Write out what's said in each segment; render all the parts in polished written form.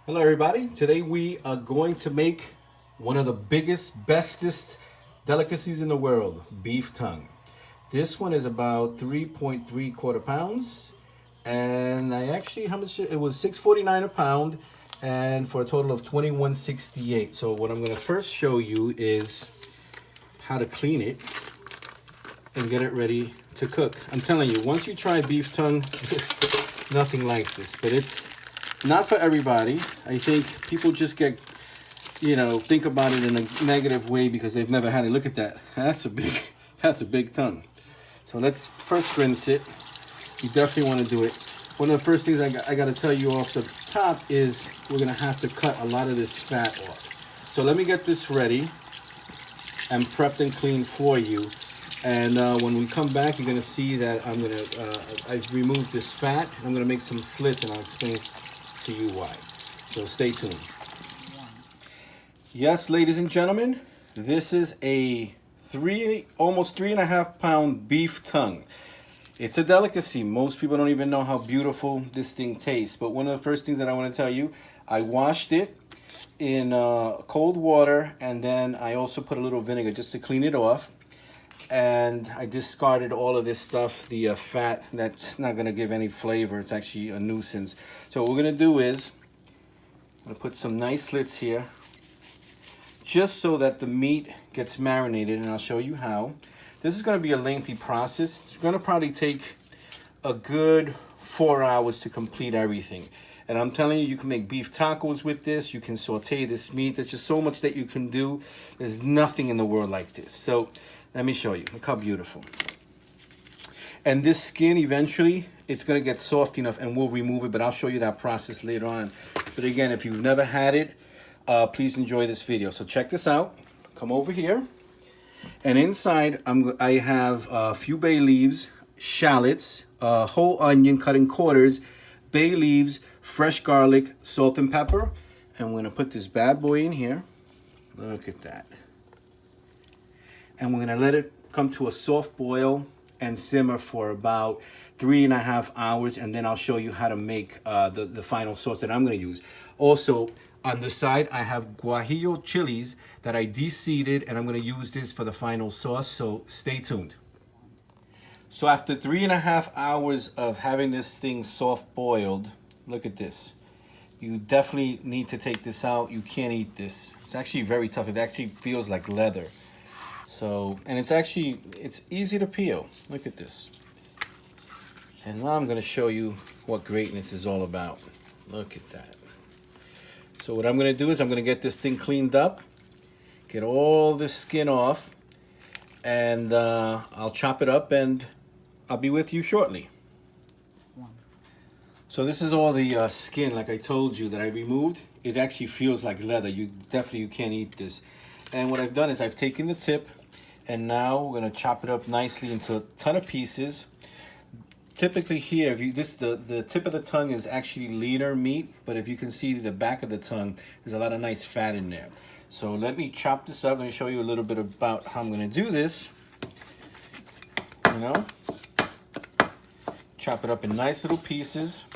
Hello everybody. Today we are going to make one of the biggest, bestest delicacies in the world, beef tongue. This one is about 3.3 quarter pounds. And I actually, how much? It was 6.49 a pound and for a total of 21.68. So what I'm gonna first show you is how to clean it and get it ready to cook. I'm telling you, once you try beef tongue, nothing like this, but it's not for everybody. I think people just get, think about it in a negative way because they've never had it. Look at that. That's a big tongue. So let's first rinse it. You definitely want to do it. One of the first things I got to tell you off the top is we're going to have to cut a lot of this fat off. So let me get this ready and prepped and clean for you. And when we come back, you're going to see that I've removed this fat. I'm going to make some slits and I'll explain to you why. So stay tuned. Yes, ladies and gentlemen, this is a almost 3.5 pound beef tongue. It's a delicacy. Most people don't even know how beautiful this thing tastes. But one of the first things that I want to tell you, I washed it in cold water, and then I also put a little vinegar just to clean it off. And I discarded all of this stuff, the fat, that's not gonna give any flavor. It's actually a nuisance. So what we're gonna do is, I'm gonna put some nice slits here, just so that the meat gets marinated, and I'll show you how. This is gonna be a lengthy process. It's gonna probably take a good 4 hours to complete everything. And I'm telling you, you can make beef tacos with this. You can saute this meat. There's just so much that you can do. There's nothing in the world like this. So let me show you. Look how beautiful. And this skin, eventually, it's going to get soft enough and we'll remove it, but I'll show you that process later on. But again, if you've never had it, please enjoy this video. So check this out. Come over here. And inside, I have a few bay leaves, shallots, a whole onion cut in quarters, bay leaves, fresh garlic, salt and pepper. And we're going to put this bad boy in here. Look at that. And we're gonna let it come to a soft boil and simmer for about 3.5 hours, and then I'll show you how to make the final sauce that I'm gonna use. Also, on the side, I have guajillo chilies that I de-seeded, and I'm gonna use this for the final sauce, so stay tuned. So after 3.5 hours of having this thing soft boiled, look at this. You definitely need to take this out. You can't eat this. It's actually very tough. It actually feels like leather. So, and it's easy to peel. Look at this. And now I'm going to show you what greatness is all about. Look at that. So what I'm going to do is I'm going to get this thing cleaned up, get all the skin off, and I'll chop it up and I'll be with you shortly. So this is all the skin, like I told you, that I removed. It actually feels like leather. You can't eat this. And what I've done is I've taken the tip, and now we're gonna chop it up nicely into a ton of pieces. Typically here, the tip of the tongue is actually leaner meat, but if you can see the back of the tongue, there's a lot of nice fat in there. So let me chop this up. Let me show you a little bit about how I'm gonna do this. Chop it up in nice little pieces,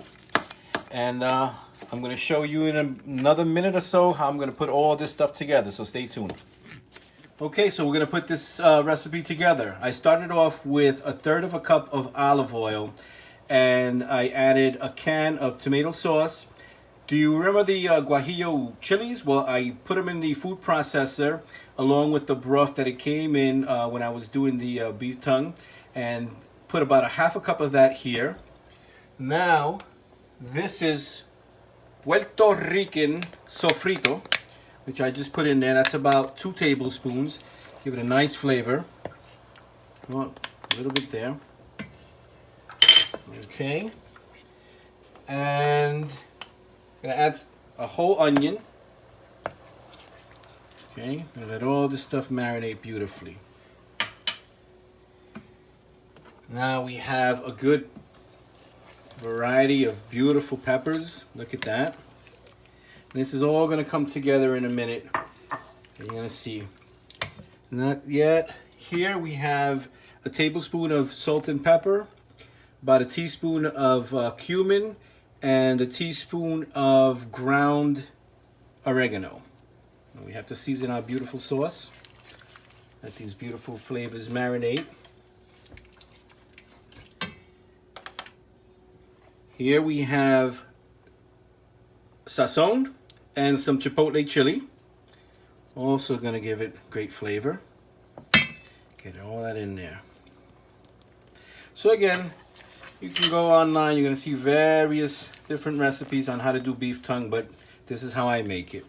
and I'm gonna show you in another minute or so how I'm gonna put all this stuff together, so stay tuned. Okay, so we're gonna put this recipe together. I started off with 1/3 cup of olive oil, and I added a can of tomato sauce. Do you remember the guajillo chilies? Well, I put them in the food processor along with the broth that it came in when I was doing the beef tongue, and put about 1/2 cup of that here. Now, this is Puerto Rican sofrito, which I just put in there. That's about 2 tablespoons. Give it a nice flavor. Oh, a little bit there. Okay. And I'm gonna add a whole onion. Okay, and let all this stuff marinate beautifully. Now we have a good variety of beautiful peppers. Look at that. This is all going to come together in a minute. You're going to see. Not yet. Here we have a tablespoon of salt and pepper, about a teaspoon of cumin, and a teaspoon of ground oregano. And we have to season our beautiful sauce. Let these beautiful flavors marinate. Here we have sazon and some chipotle chili. Also gonna give it great flavor. Get all that in there. So again, you can go online, you're gonna see various different recipes on how to do beef tongue, but this is how I make it.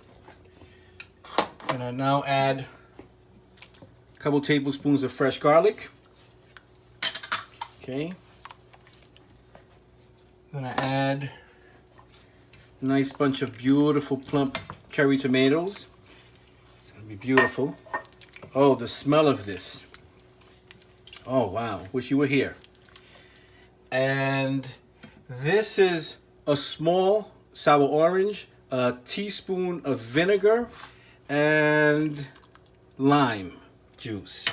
I'm gonna now add a couple tablespoons of fresh garlic. Okay. I'm gonna add a nice bunch of beautiful plump cherry tomatoes. It's gonna be beautiful. Oh, the smell of this. Oh wow, wish you were here. And this is a small sour orange, a teaspoon of vinegar, and lime juice.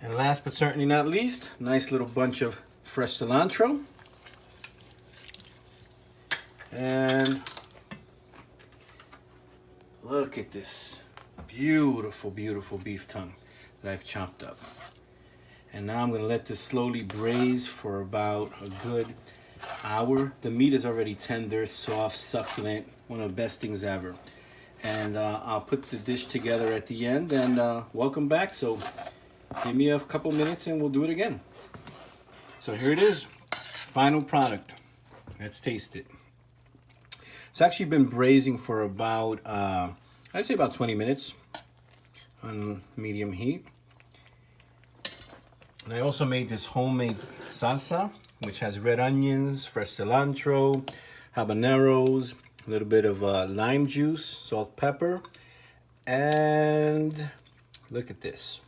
And last but certainly not least, nice little bunch of fresh cilantro. And look at this beautiful, beautiful beef tongue that I've chopped up. And now I'm going to let this slowly braise for about a good hour. The meat is already tender, soft, succulent, one of the best things ever. And I'll put the dish together at the end, and welcome back. So give me a couple minutes and we'll do it again. So here it is, final product. Let's taste it. It's actually been braising for about, I'd say about 20 minutes on medium heat. And I also made this homemade salsa, which has red onions, fresh cilantro, habaneros, a little bit of lime juice, salt, pepper, and look at this.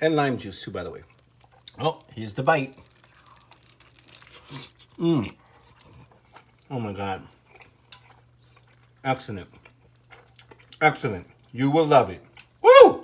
And lime juice too, by the way. Oh, here's the bite. Oh my God. Excellent. Excellent. You will love it. Woo!